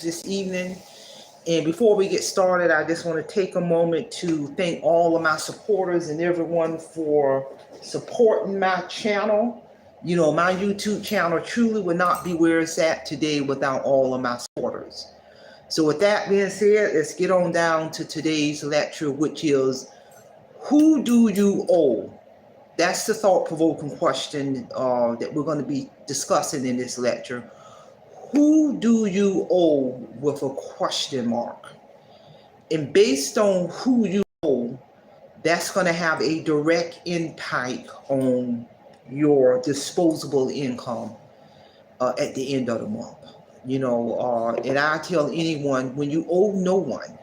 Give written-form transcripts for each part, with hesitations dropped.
this evening. And before we get started, I just want to take a moment to thank all of my supporters and everyone for supporting my channel. You know, my YouTube channel truly would not be where it's at today without all of my supporters. So with that being said, let's get on down to today's lecture, which is, who do you owe? That's the thought-provoking question that we're going to be discussing in this lecture. Who do you owe with a question mark? And based on who you owe, that's going to have a direct impact on your disposable income at the end of the month. And I tell anyone, when you owe no one,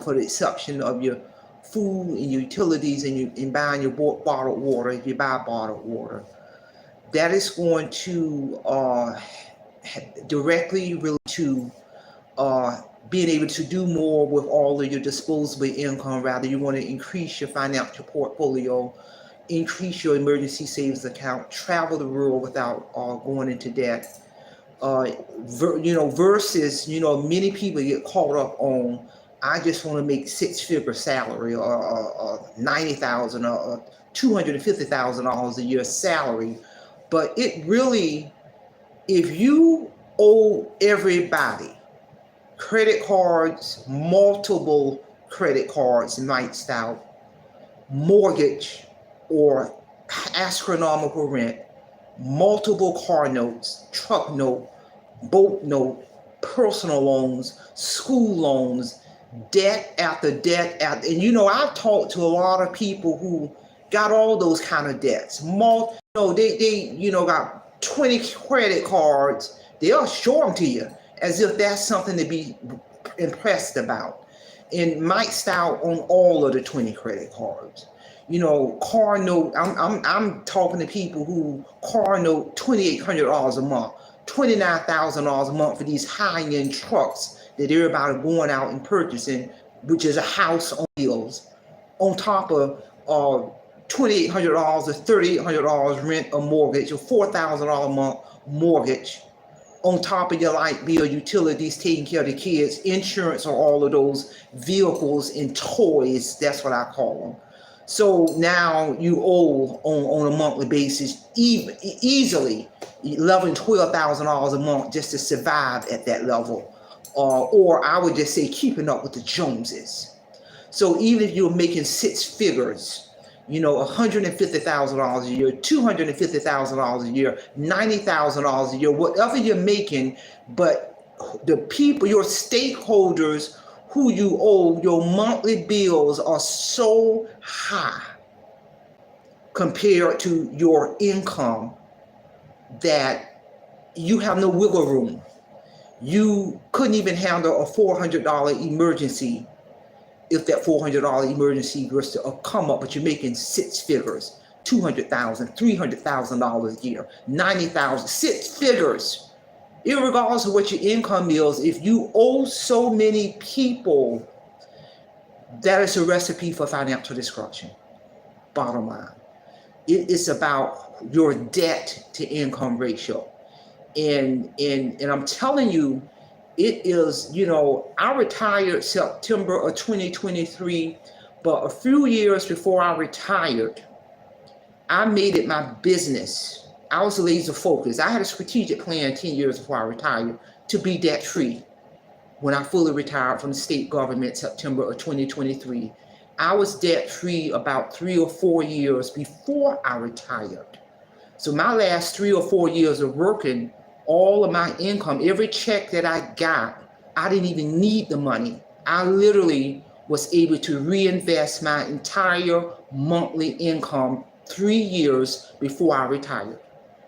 for the exception of your food and utilities and buying your bottled water, if you buy bottled water, that is going to directly relate to being able to do more with all of your disposable income. Rather, you want to increase your financial portfolio, increase your emergency savings account, travel the world without going into debt. Versus, many people get caught up on, I just want to make six-figure salary or $90,000 or $250,000 a year salary. But it really, if you owe everybody credit cards, multiple credit cards maxed out, mortgage or astronomical rent, multiple car notes, truck note, boat note, personal loans, school loans, debt after debt after, and I've talked to a lot of people who got all those kind of debts. They got 20 credit cards. They'll show them to you as if that's something to be impressed about, and maxed out on all of the 20 credit cards. Car note, I'm talking to people who car note $2,800 a month, $29,000 a month for these high-end trucks that everybody going out and purchasing, which is a house on wheels, on top of $2,800 or $3,800 rent or mortgage, or $4,000 a month mortgage, on top of your light bill, utilities, taking care of the kids, insurance on all of those vehicles and toys. That's what I call them. So now you owe on a monthly basis easily $11,000, $12,000 a month just to survive at that level. Or I would just say keeping up with the Joneses. So even if you're making six figures, $150,000 a year, $250,000 a year, $90,000 a year, whatever you're making, but the people, your stakeholders who you owe, your monthly bills are so high compared to your income that you have no wiggle room. You couldn't even handle a $400 emergency if that $400 emergency was to come up, but you're making six figures, $200,000, $300,000 a year, $90,000, six figures. Irregardless of what your income is, if you owe so many people, that is a recipe for financial destruction. Bottom line, it is about your debt to income ratio, and I'm telling you, it is, I retired September of 2023, but a few years before I retired, I made it my business. I was laser focused. I had a strategic plan 10 years before I retired to be debt free. When I fully retired from the state government, September of 2023, I was debt free about 3 or 4 years before I retired. So my last 3 or 4 years of working, all of my income, every check that I got, I didn't even need the money. I literally was able to reinvest my entire monthly income 3 years before I retired,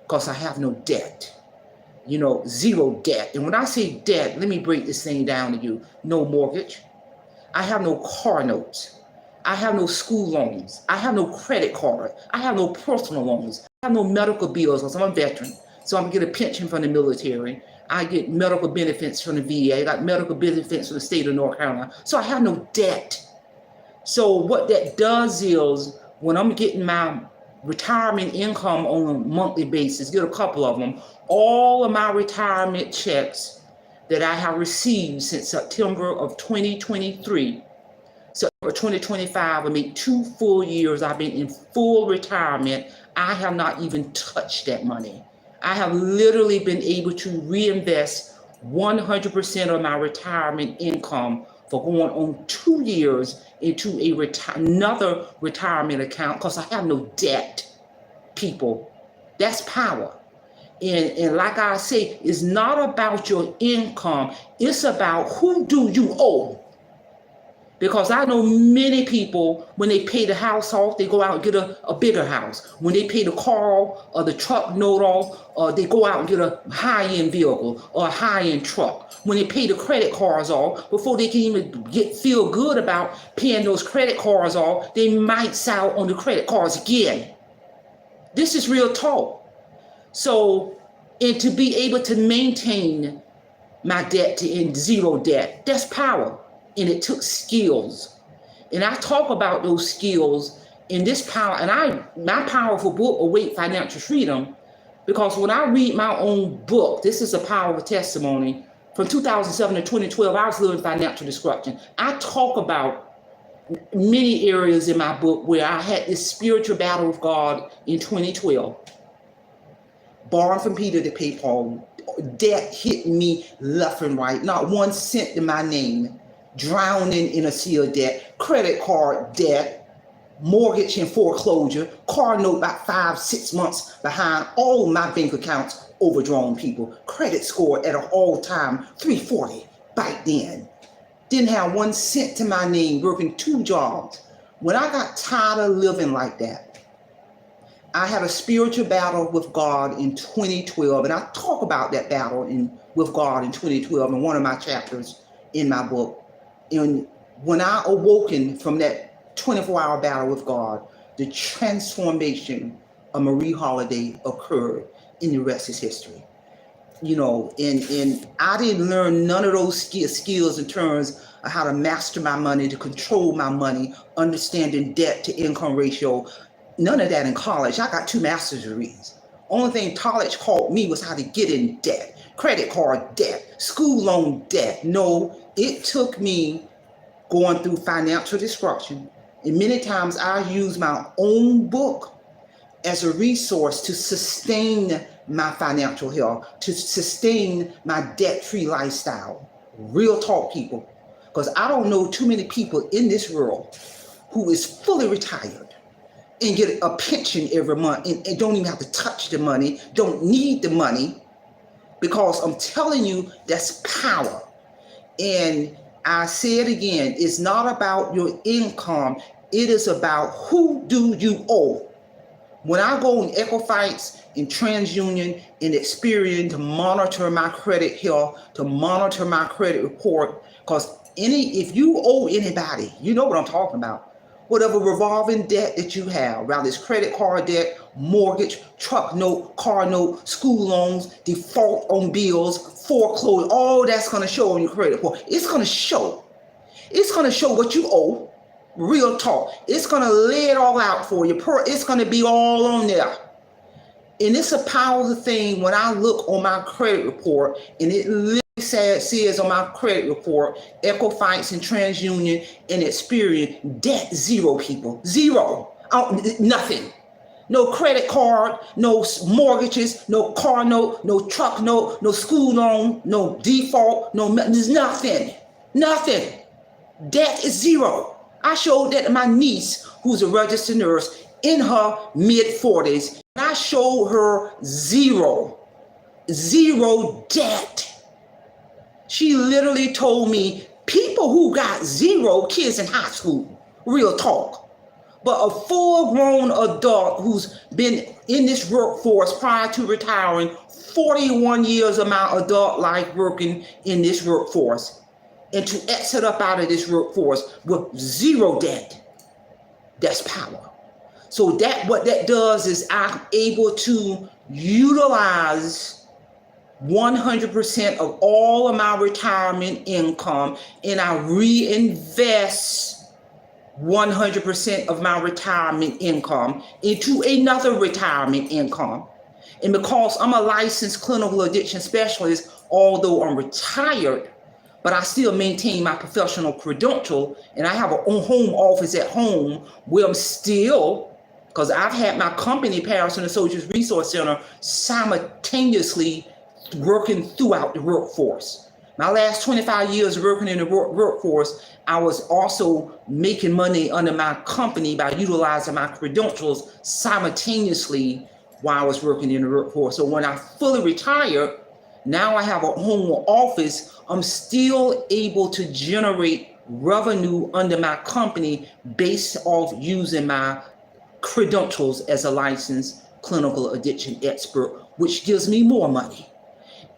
because I have no debt, zero debt. And when I say debt, let me break this thing down to you. No mortgage. I have no car notes. I have no school loans. I have no credit card. I have no personal loans. I have no medical bills because I'm a veteran. So I'm gonna get a pension from the military. I get medical benefits from the VA. I got medical benefits from the state of North Carolina. So I have no debt. So what that does is, when I'm getting my retirement income on a monthly basis, get a couple of them, all of my retirement checks that I have received since September of 2023. September 2025, I mean 2 full years I've been in full retirement. I have not even touched that money. I have literally been able to reinvest 100% of my retirement income for going on 2 years into another retirement account because I have no debt, people. That's power. And like I say, it's not about your income. It's about who do you owe. Because I know many people, when they pay the house off, they go out and get a bigger house. When they pay the car or the truck note off, they go out and get a high-end vehicle or a high-end truck. When they pay the credit cards off, before they can even feel good about paying those credit cards off, they might sell on the credit cards again. This is real talk. So, and to be able to maintain my debt to in zero debt, that's power. And it took skills. And I talk about those skills in this power. And my powerful book, Awake Financial Freedom, because when I read my own book, this is a powerful testimony. From 2007 to 2012, I was living financial destruction. I talk about many areas in my book where I had this spiritual battle with God in 2012. Borrowing from Peter to pay Paul. Debt hit me left and right. Not 1 cent in my name. Drowning in a sea of debt, credit card debt, mortgage and foreclosure, car note about 5-6 months behind, all my bank accounts overdrawn, people. Credit score at an all-time 340 back then. Didn't have 1 cent to my name, working 2 jobs. When I got tired of living like that, I had a spiritual battle with God in 2012, and I talk about that battle with God in 2012 in one of my chapters in my book. And when I awoken from that 24-hour battle with God, the transformation of Marie Holiday occurred, and the rest is history. You know, and I didn't learn none of those skills in terms of how to master my money, to control my money, understanding debt to income ratio. None of that in college. I got 2 master's degrees. Only thing college taught me was how to get in debt. Credit card debt, school loan debt. No, it took me going through financial destruction. And many times I use my own book as a resource to sustain my financial health, to sustain my debt-free lifestyle. Real talk, people. Because I don't know too many people in this world who is fully retired and get a pension every month and don't even have to touch the money, don't need the money. Because I'm telling you, that's power. And I say it again, it's not about your income. It is about who do you owe. When I go in Equifax and TransUnion and Experian to monitor my credit health, to monitor my credit report, because if you owe anybody, you know what I'm talking about. Whatever revolving debt that you have, whether it's credit card debt, mortgage, truck note, car note, school loans, default on bills, foreclosure, all that's going to show on your credit report. It's going to show. It's going to show what you owe. Real talk. It's going to lay it all out for you. It's going to be all on there. And it's a powerful thing when I look on my credit report and it literally says on my credit report, Equifax and TransUnion and Experian, debt zero, people. Zero. Nothing. No credit card, no mortgages, no car note, no truck note, no school loan, no default, there's nothing. Nothing. Debt is zero. I showed that to my niece, who's a registered nurse in her mid-40s. I showed her zero debt. She literally told me people who got 0 kids in high school, real talk. But a full-grown adult who's been in this workforce prior to retiring, 41 years of my adult life working in this workforce, and to exit up out of this workforce with 0 debt, that's power. So what that does is I'm able to utilize 100% of all of my retirement income, and I reinvest 100% of my retirement income into another retirement income. And because I'm a licensed clinical addiction specialist, although I'm retired, but I still maintain my professional credential, and I have a home office at home where I'm still, because I've had my company, Paris and Associates Resource Center, simultaneously working throughout the workforce. My last 25 years working in the workforce, I was also making money under my company by utilizing my credentials simultaneously while I was working in the workforce. So when I fully retired, now I have a home office, I'm still able to generate revenue under my company based off using my credentials as a licensed clinical addiction expert, which gives me more money.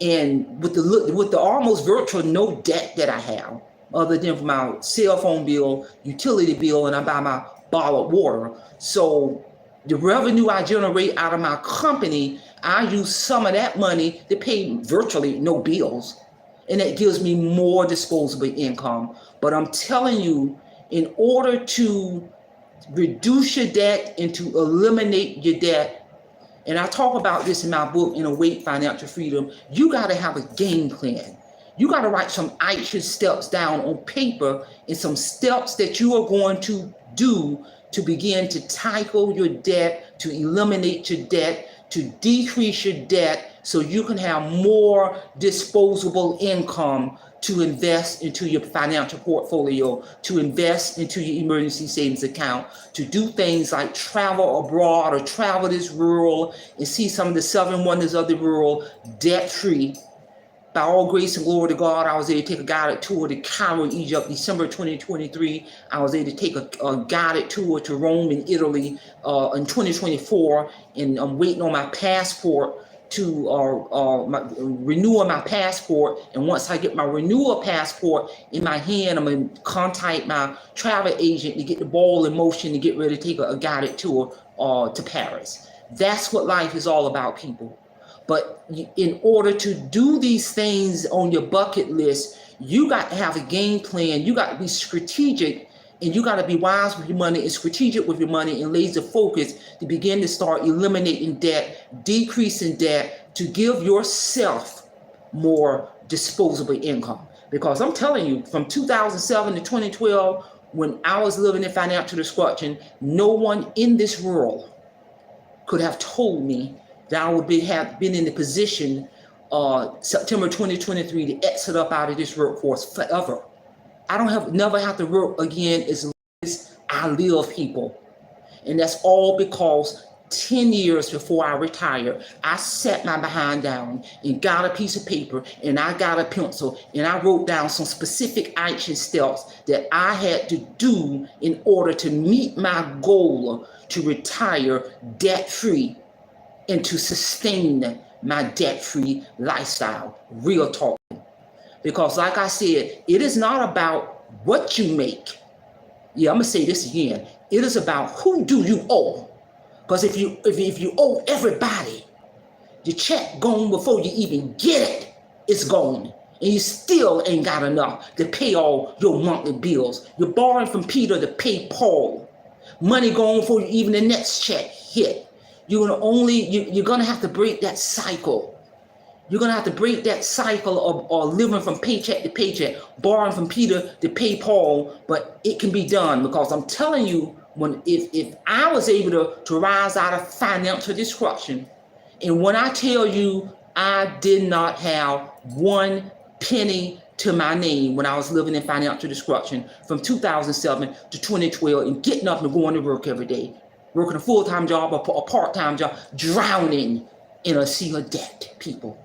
And with the almost virtual no debt that I have, other than for my cell phone bill, utility bill, and I buy my bottle of water. So the revenue I generate out of my company, I use some of that money to pay virtually no bills. And it gives me more disposable income. But I'm telling you, in order to reduce your debt and to eliminate your debt, and I talk about this in my book, In Awake Financial Freedom, you got to have a game plan. You got to write some action steps down on paper and some steps that you are going to do to begin to tackle your debt, to eliminate your debt, to decrease your debt so you can have more disposable income to invest into your financial portfolio, to invest into your emergency savings account, to do things like travel abroad or travel this world and see some of the 7 wonders of the world debt-free. By all grace and glory to God, I was able to take a guided tour to Cairo, Egypt, December 2023. I was able to take a guided tour to Rome in Italy in 2024, and I'm waiting on my passport to renewing my passport. And once I get my renewal passport in my hand, I'm going to contact my travel agent to get the ball in motion to get ready to take a guided tour to Paris. That's what life is all about, people. But in order to do these things on your bucket list, you got to have a game plan. You got to be strategic, and you got to be wise with your money and strategic with your money and laser focus to begin to start eliminating debt, decreasing debt, to give yourself more disposable income. Because I'm telling you, from 2007 to 2012, when I was living in financial destruction, no one in this world could have told me that I would have been in the position September 2023 to exit up out of this workforce forever. I never have to work again as long as I live, people. And that's all because 10 years before I retired, I sat my behind down and got a piece of paper and I got a pencil and I wrote down some specific action steps that I had to do in order to meet my goal to retire debt-free and to sustain my debt-free lifestyle. Real talk. Because like I said, it is not about what you make. Yeah, I'm gonna say this again. It is about who do you owe. Because if you owe everybody, the check gone before you even get it, it's gone. And you still ain't got enough to pay all your monthly bills. You're borrowing from Peter to pay Paul. Money gone before you even the next check hit. You're gonna have to break that cycle. You're gonna have to break that cycle of living from paycheck to paycheck, borrowing from Peter to pay Paul. But it can be done, because I'm telling you, if I was able to rise out of financial destruction, and when I tell you I did not have one penny to my name when I was living in financial destruction from 2007 to 2012 and getting up and going to work every day, working a full-time job or a part-time job, drowning in a sea of debt, people.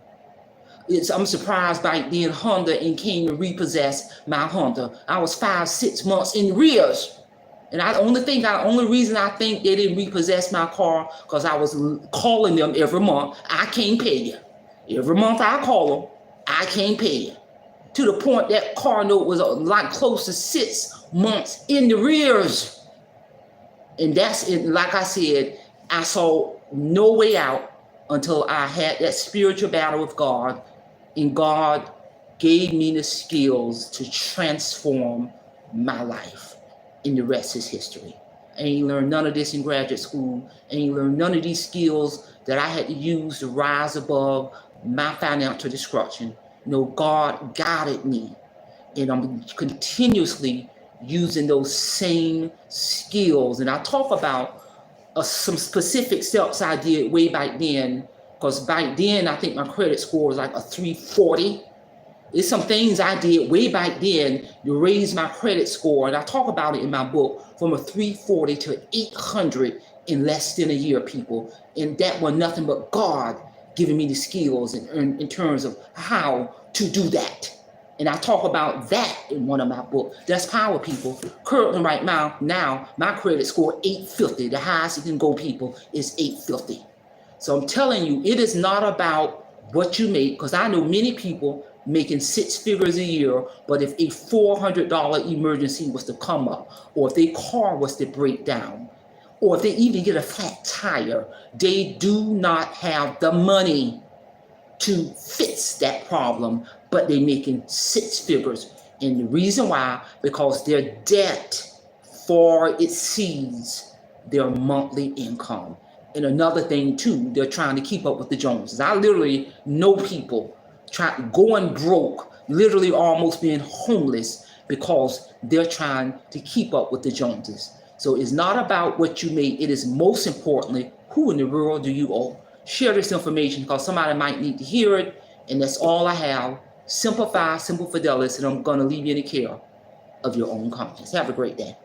I'm surprised back then Honda and came to repossess my Honda. I was 5-6 months in arrears. And the only reason I think they didn't repossess my car, because I was calling them every month, I can't pay you. Every month I call them, I can't pay you. To the point that car note was like close to 6 months in the rears. And that's it. Like I said, I saw no way out until I had that spiritual battle with God, and God gave me the skills to transform my life, and the rest is history. I ain't learned none of this in graduate school. I ain't learned none of these skills that I had to use to rise above my financial destruction. God guided me, and I'm continuously using those same skills. And I talk about some specific steps I did way back then, because back then I think my credit score was like a 340. There's some things I did way back then to raise my credit score, and I talk about it in my book, from a 340 to 800 in less than a year, people. And that was nothing but God giving me the skills in terms of how to do that. And I talk about that in one of my books. That's power, people. Currently, right now, my credit score 850. The highest it can go, people, is 850. So I'm telling you, it is not about what you make, because I know many people making 6 figures a year, but if a $400 emergency was to come up, or if their car was to break down, or if they even get a flat tire, they do not have the money to fix that problem, but they're making 6 figures. And the reason why, because their debt far exceeds their monthly income. And another thing too, they're trying to keep up with the Joneses. I literally know people going broke, literally almost being homeless, because they're trying to keep up with the Joneses. So it's not about what you make. It is most importantly, who in the world do you owe? Share this information, because somebody might need to hear it. And that's all I have. Simplify, Simple Fidelis, and I'm going to leave you in the care of your own conscience. Have a great day.